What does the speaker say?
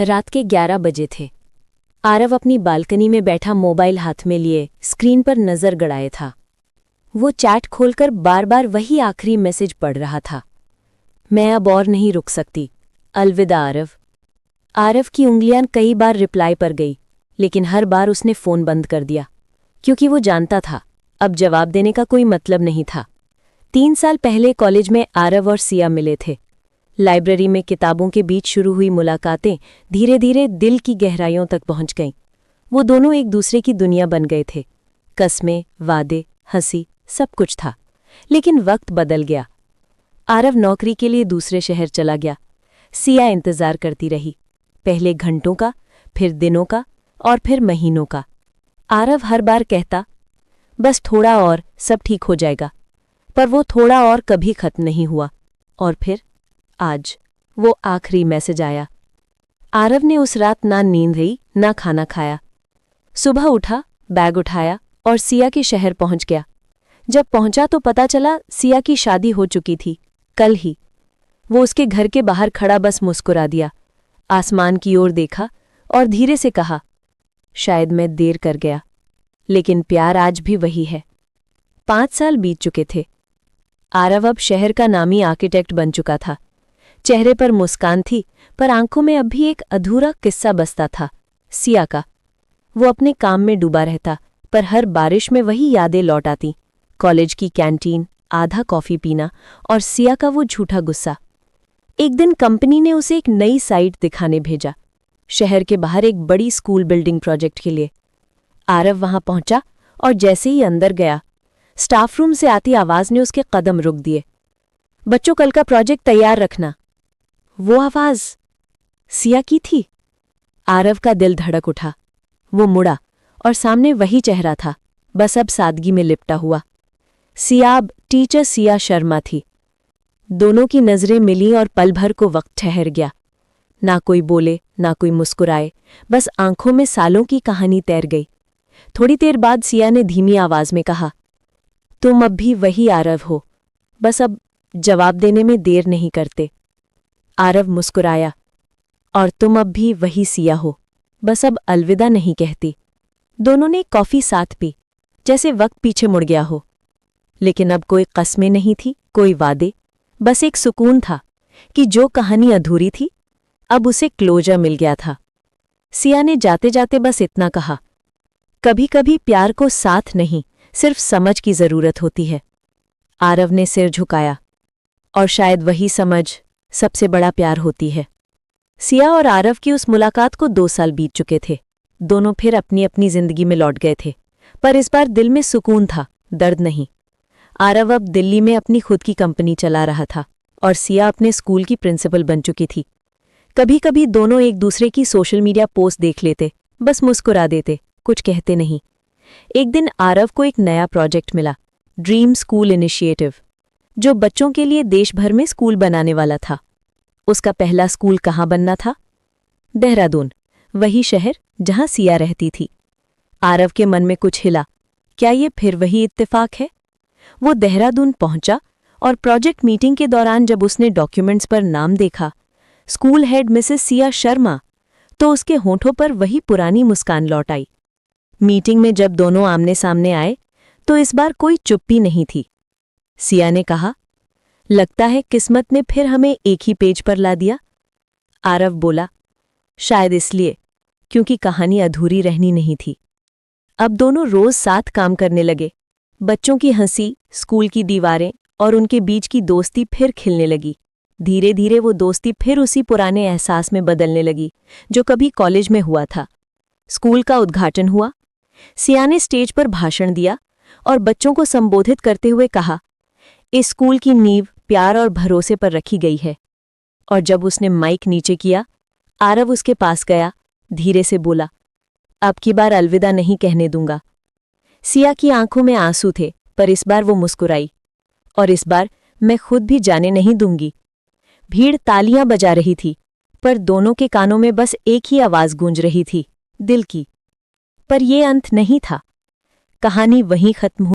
रात के 11 बजे थे। आरव अपनी बालकनी में बैठा मोबाइल हाथ में लिए स्क्रीन पर नजर गड़ाए था। वो चैट खोलकर बार बार वही आखिरी मैसेज पढ़ रहा था। मैं अब और नहीं रुक सकती, अलविदा आरव। आरव की उंगलियां कई बार रिप्लाई पर गई, लेकिन हर बार उसने फ़ोन बंद कर दिया, क्योंकि वो जानता था अब जवाब देने का कोई मतलब नहीं था। 3 साल पहले कॉलेज में आरव और सिया मिले थे। लाइब्रेरी में किताबों के बीच शुरू हुई मुलाकातें धीरे धीरे दिल की गहराइयों तक पहुंच गईं। वो दोनों एक दूसरे की दुनिया बन गए थे। कस्में, वादे, हंसी, सब कुछ था। लेकिन वक्त बदल गया। आरव नौकरी के लिए दूसरे शहर चला गया। सिया इंतजार करती रही, पहले घंटों का, फिर दिनों का और फिर महीनों का। आरव हर बार कहता, बस थोड़ा और सब ठीक हो जाएगा, पर वो थोड़ा और कभी खत्म नहीं हुआ। और फिर आज वो आखिरी मैसेज आया। आरव ने उस रात ना नींद रही, ना खाना खाया। सुबह उठा, बैग उठाया और सिया के शहर पहुंच गया। जब पहुंचा तो पता चला सिया की शादी हो चुकी थी, कल ही। वो उसके घर के बाहर खड़ा बस मुस्कुरा दिया, आसमान की ओर देखा और धीरे से कहा, शायद मैं देर कर गया, लेकिन प्यार आज भी वही है। 5 साल बीत चुके थे। आरव अब शहर का नामी आर्किटेक्ट बन चुका था। चेहरे पर मुस्कान थी, पर आंखों में अब भी एक अधूरा किस्सा बसता था, सिया का। वो अपने काम में डूबा रहता, पर हर बारिश में वही यादें लौट आती। कॉलेज की कैंटीन, आधा कॉफी पीना और सिया का वो झूठा गुस्सा। एक दिन कंपनी ने उसे एक नई साइट दिखाने भेजा, शहर के बाहर एक बड़ी स्कूल बिल्डिंग प्रोजेक्ट के लिए। आरव वहां पहुंचा और जैसे ही अंदर गया, स्टाफ रूम से आती आवाज ने उसके कदम रुक दिए। बच्चों, कल का प्रोजेक्ट तैयार रखना। वो आवाज सिया की थी। आरव का दिल धड़क उठा। वो मुड़ा और सामने वही चेहरा था, बस अब सादगी में लिपटा हुआ। सिया अब टीचर सिया शर्मा थी। दोनों की नजरें मिलीं और पल भर को वक्त ठहर गया। ना कोई बोले, ना कोई मुस्कुराए, बस आंखों में सालों की कहानी तैर गई। थोड़ी देर बाद सिया ने धीमी आवाज में कहा, तुम अब भी वही आरव हो, बस अब जवाब देने में देर नहीं करते। आरव मुस्कुराया, और तुम अब भी वही सिया हो, बस अब अलविदा नहीं कहती। दोनों ने कॉफी साथ पी, जैसे वक्त पीछे मुड़ गया हो। लेकिन अब कोई कस्में नहीं थी, कोई वादे, बस एक सुकून था कि जो कहानी अधूरी थी, अब उसे क्लोजर मिल गया था। सिया ने जाते जाते बस इतना कहा, कभी कभी प्यार को साथ नहीं, सिर्फ समझ की जरूरत होती है। आरव ने सिर झुकाया, और शायद वही समझ सबसे बड़ा प्यार होती है। सिया और आरव की उस मुलाकात को 2 साल बीत चुके थे। दोनों फिर अपनी अपनी जिंदगी में लौट गए थे, पर इस बार दिल में सुकून था, दर्द नहीं। आरव अब दिल्ली में अपनी खुद की कंपनी चला रहा था और सिया अपने स्कूल की प्रिंसिपल बन चुकी थी। कभी कभी दोनों एक दूसरे की सोशल मीडिया पोस्ट देख लेते, बस मुस्कुरा देते, कुछ कहते नहीं। एक दिन आरव को एक नया प्रोजेक्ट मिला, ड्रीम स्कूल इनिशिएटिव, जो बच्चों के लिए देश भर में स्कूल बनाने वाला था। उसका पहला स्कूल कहाँ बनना था? देहरादून, वही शहर जहां सिया रहती थी। आरव के मन में कुछ हिला, क्या ये फिर वही इत्तेफाक है? वो देहरादून पहुंचा और प्रोजेक्ट मीटिंग के दौरान जब उसने डॉक्यूमेंट्स पर नाम देखा, school head Mrs Siya Sharma, तो उसके होंठों पर वही पुरानी मुस्कान लौट आई। मीटिंग में जब दोनों आमने सामने आए, तो इस बार कोई चुप्पी नहीं थी। सिया ने कहा, लगता है किस्मत ने फिर हमें एक ही पेज पर ला दिया। आरव बोला, शायद इसलिए, क्योंकि कहानी अधूरी रहनी नहीं थी। अब दोनों रोज साथ काम करने लगे। बच्चों की हंसी, स्कूल की दीवारें और उनके बीच की दोस्ती फिर खिलने लगी। धीरे धीरे वो दोस्ती फिर उसी पुराने एहसास में बदलने लगी जो कभी कॉलेज में हुआ था। स्कूल का उद्घाटन हुआ। सिया ने स्टेज पर भाषण दिया और बच्चों को संबोधित करते हुए कहा, इस स्कूल की नींव प्यार और भरोसे पर रखी गई है। और जब उसने माइक नीचे किया, आरव उसके पास गया, धीरे से बोला, अब की बार अलविदा नहीं कहने दूंगा। सिया की आंखों में आंसू थे, पर इस बार वो मुस्कुराई, और इस बार मैं खुद भी जाने नहीं दूंगी। भीड़ तालियां बजा रही थी, पर दोनों के कानों में बस एक ही आवाज गूंज रही थी, दिल की। पर ये अंत नहीं था। कहानी वहीं खत्म हुई।